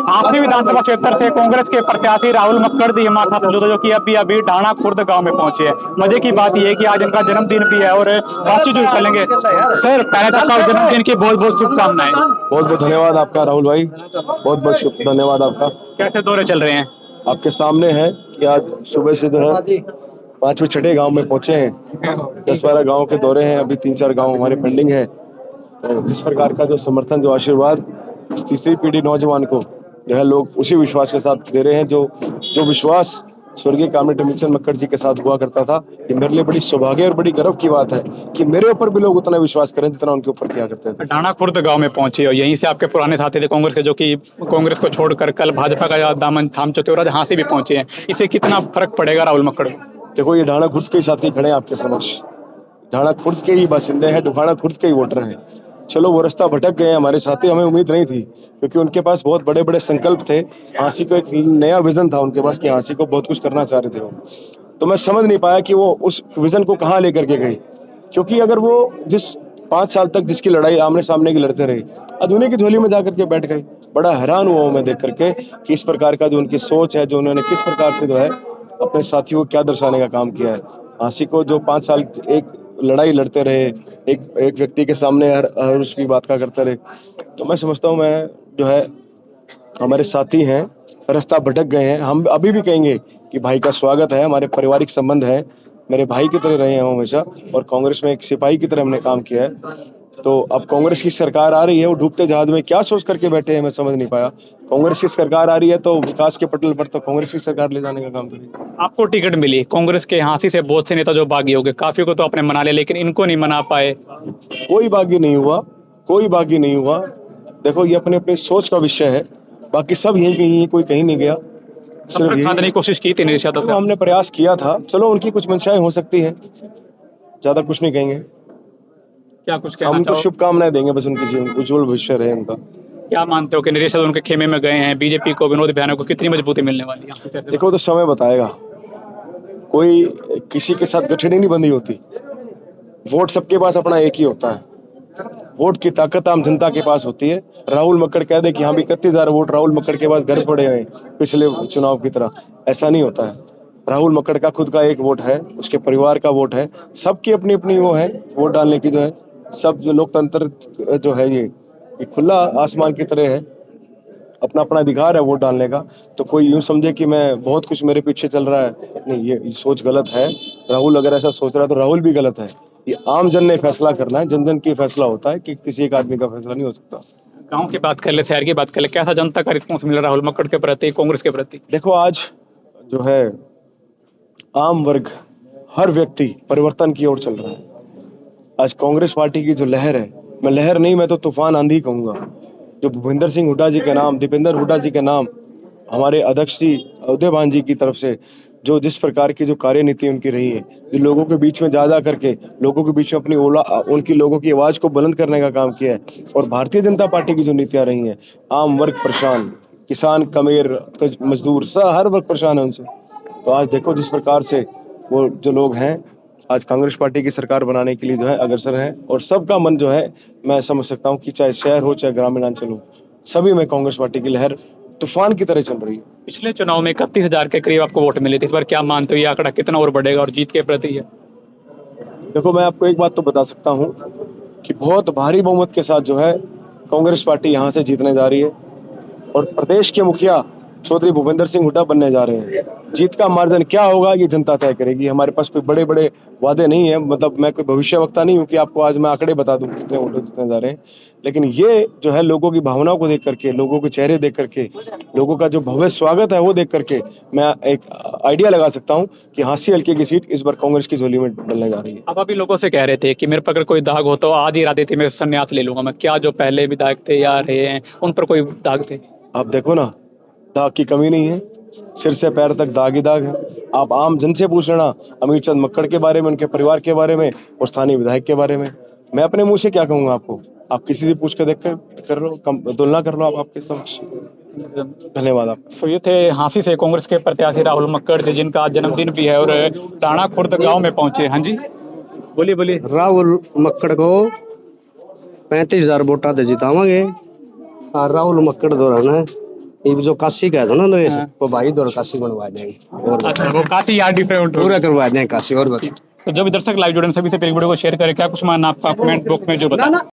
आपसी विधानसभा क्षेत्र से कांग्रेस के प्रत्याशी राहुल मक्कड़ जी हमारे साथ मौजूद है, जो कि अभी अभी ढाणा खुर्द गांव में पहुंचे हैं। मजे की बात यह है कि आज इनका जन्मदिन भी है और बातचीत जो करेंगे। सर, पहले तक आपका जन्मदिन की बहुत बहुत शुभकामनाएं। बहुत बहुत धन्यवाद आपका राहुल भाई, बहुत बहुत धन्यवाद आपका। कैसे दौरे चल रहे हैं? आपके सामने है कि आज सुबह से जो है 5वें छठे गांव में पहुंचे हैं। 10-12 गांव के दौरे हैं, अभी 3-4 गांव हमारे पेंडिंग है। तो जिस प्रकार का जो समर्थन, जो आशीर्वाद इस तीसरी पीढ़ी नौजवान को जो है लोग उसी विश्वास के साथ दे रहे हैं, जो विश्वास स्वर्गीय कामरेड टेमीचंद मक्कड़ जी के साथ हुआ करता था। कि मेरे लिए बड़ी सौभाग्य और बड़ी गर्व की बात है कि मेरे ऊपर भी लोग उतना विश्वास करें जितना उनके ऊपर किया करते थे। ढाणा खुर्द गांव में पहुंचे और यहीं से आपके पुराने साथी थे कांग्रेस के, जो कि कांग्रेस को छोड़कर कल भाजपा का दामन थाम चुके और आज हांसी भी पहुंचे हैं। इससे कितना फर्क पड़ेगा राहुल मक्कड़ को? देखो, ये ढाणा खुर्द के ही साथी खड़े हैं आपके समक्ष। ढाणा खुर्द के ही बासिंदे हैं, ढाणा खुर्द के ही वोटर हैं। चलो, वो रास्ता भटक गए हमारे साथी, हमें उम्मीद नहीं थी, क्योंकि उनके पास बहुत बड़े बड़े संकल्प थे। हांसी को एक नया विजन था उनके पास कि हांसी को बहुत कुछ करना चाह रहे थे वो। तो मैं समझ नहीं पाया कि वो उस विजन को कहाँ लेकर के गए, क्योंकि अगर वो जिस 5 साल तक जिसकी लड़ाई आमने सामने की लड़ते रहे, आज उन्हीं की झोली में जाकर के बैठ गए। बड़ा हैरान हुआ हूं मैं देख करके कि इस प्रकार का जो उनकी सोच है, जो उन्होंने किस प्रकार से जो है अपने साथियों को क्या दर्शाने का काम किया है। हांसी को जो 5 साल एक लड़ाई लड़ते रहे, एक व्यक्ति के सामने हर उसकी बात का करते रहे, तो मैं समझता हूँ मैं जो है हमारे साथी हैं, रास्ता भटक गए हैं। हम अभी भी कहेंगे कि भाई का स्वागत है, हमारे पारिवारिक संबंध है, मेरे भाई की तरह रहे हैं हमेशा, और कांग्रेस में एक सिपाही की तरह हमने काम किया है। तो अब कांग्रेस की सरकार आ रही है, वो डूबते जहाज में क्या सोच करके बैठे हैं, मैं समझ नहीं पाया। कांग्रेस की सरकार आ रही है तो विकास के पटल पर तो कांग्रेस की सरकार ले जाने का काम करेगी। आपको टिकट मिली, कांग्रेस के हांसी से बहुत से नेता जो बागी हो गए, काफी को तो आपने मना लिया, लेकिन इनको नहीं मना पाए। कोई बागी नहीं हुआ, कोई बागी नहीं हुआ। देखो, ये अपने अपनी सोच का विषय है, बाकी सब यहीं कहीं, कोई कहीं नहीं गया। सिर्फ खाने की कोशिश की थी निषाद तो हमने प्रयास किया था। चलो, उनकी कुछ मंशाएं हो सकती हैं, ज्यादा कुछ नहीं कहेंगे। क्या कुछ हम तो शुभकामनाएं देंगे, बस उनकी जीवन उज्जवल भविष्य रहे उनका। क्या मानते हो कि निषाद उनके खेमे में गए हैं, बीजेपी को, विनोद बिहार को कितनी मजबूती मिलने वाली है? देखो, तो समय बताएगा। कोई किसी के साथ गठड़ी नहीं बंधी होती। वोट सबके पास अपना एक ही होता है। वोट की ताकत आम जनता के पास होती है। राहुल मक्कड़ कह दे कि हाँ भी 31,000 वोट राहुल मक्कड़ के पास घर पड़े हैं पिछले चुनाव की तरह, ऐसा नहीं होता है। राहुल मक्कड़ का खुद का एक वोट है, उसके परिवार का वोट है, सबकी अपनी अपनी वो है वोट डालने की जो है। सब जो लोकतंत्र जो है ये खुला आसमान की तरह है, अपना अपना अधिकार है वोट डालने का। तो कोई यूं समझे कि मैं बहुत कुछ मेरे पीछे चल रहा है, नहीं, ये सोच गलत है। राहुल अगर ऐसा सोच रहा है तो राहुल भी गलत है। ये आम जन ने फैसला करना है, जन जन की फैसला होता है, कि किसी एक आदमी का फैसला नहीं हो सकता। गांव की बात कर ले, शहर की बात कर ले, कैसा जनता का रिस्पॉन्स मिल रहा राहुल मक्कड़ के प्रति, कांग्रेस के प्रति? देखो, आज जो है आम वर्ग, हर व्यक्ति परिवर्तन की ओर चल रहा है। आज कांग्रेस पार्टी की जो लहर है, मैं लहर नहीं, मैं तो तूफान आंधी कहूंगा, जो भूपेंद्र सिंह हुड्डा जी के नाम, दीपेंद्र हुड्डा जी के नाम, हमारे अध्यक्ष जी उदयभान जी की तरफ से जो जिस प्रकार की जो कार्यनीति उनकी रही है, जो लोगों के बीच में जा करके लोगों के बीच में अपनी उनकी लोगों की आवाज को बुलंद करने का काम किया है। और भारतीय जनता पार्टी की जो नीतियां रही हैं, आम वर्ग परेशान, किसान, कमेर, मजदूर, हर वर्ग परेशान है उनसे। तो आज देखो जिस प्रकार से वो जो लोग हैं आज कांग्रेस पार्टी की सरकार बनाने के लिए जो है अग्रसर हैं, और सबका मन जो है मैं समझ सकता हूं कि चाहे शहर हो चाहे ग्रामीण अंचल हो, सभी में कांग्रेस पार्टी की लहर तूफान की तरह चल रही है। पिछले चुनाव में 31,000 के करीब आपको वोट मिले थे, इस बार क्या मानते हो ये आंकड़ा कितना और बढ़ेगा और जीत के प्रति है? देखो, मैं आपको एक बात तो बता सकता हूं कि बहुत भारी बहुमत के साथ जो है कांग्रेस पार्टी यहां से जीतने जा रही है, और प्रदेश के मुखिया चौधरी भूपेंद्र सिंह हुड्डा बनने जा रहे हैं। जीत का मार्जिन क्या होगा ये जनता तय करेगी। हमारे पास कोई बड़े बड़े वादे नहीं है, मतलब मैं कोई भविष्यवक्ता नहीं हूं कि आपको आज मैं आंकड़े बता दूं कितने वोट जीतने जा रहे हैं। लेकिन ये जो है लोगों की भावनाओं को देख करके, लोगों के चेहरे देख करके, लोगों का जो भव्य स्वागत है वो देख करके मैं एक आइडिया लगा सकता हूँ कि हांसी हल्के की सीट इस बार कांग्रेस की झोली में डलने जा रही है। आप अभी लोगों से कह रहे थे कि मेरे पर अगर कोई दाग हो तो आज ही इरादे थे मैं संन्यास ले लूंगा मैं, क्या जो पहले विधायक थे या रहे हैं उन पर कोई दाग थे? आप देखो ना, दाग की कमी नहीं है, सिर से पैर तक दाग ही दाग है। आप आम जन से पूछ लेना, अमीर चंद मक्कड़ के बारे में, उनके परिवार के बारे में और स्थानीय विधायक के बारे में। मैं अपने मुंह से क्या कहूंगा आपको, आप किसी से पूछ कर देख कर लो, तुलना कर लो आप आपके समक्ष। धन्यवाद आप। तो ये थे हांसी से कांग्रेस के प्रत्याशी राहुल मक्कड़ जी, जिनका आज जन्मदिन भी है और ढाणा खुर्द गांव में पहुंचे। हाँ जी, बोलिए बोलिए। राहुल मक्कड़ को 35,000 वोटा से जितावांगे और राहुल मक्कड़ दोहराना है। ये जो काशी का है ना नरेश, हाँ। वो भाई दौड़ काशी बनवा देंगे और अच्छा वो काशी यार डिफरेंट हो पूरा करवा देंगे काशी और बता। तो जो भी दर्शक लाइव जुड़े हैं, सभी से पहले वीडियो को शेयर करें। क्या कुछ मानना आपका, कमेंट बॉक्स में जो बता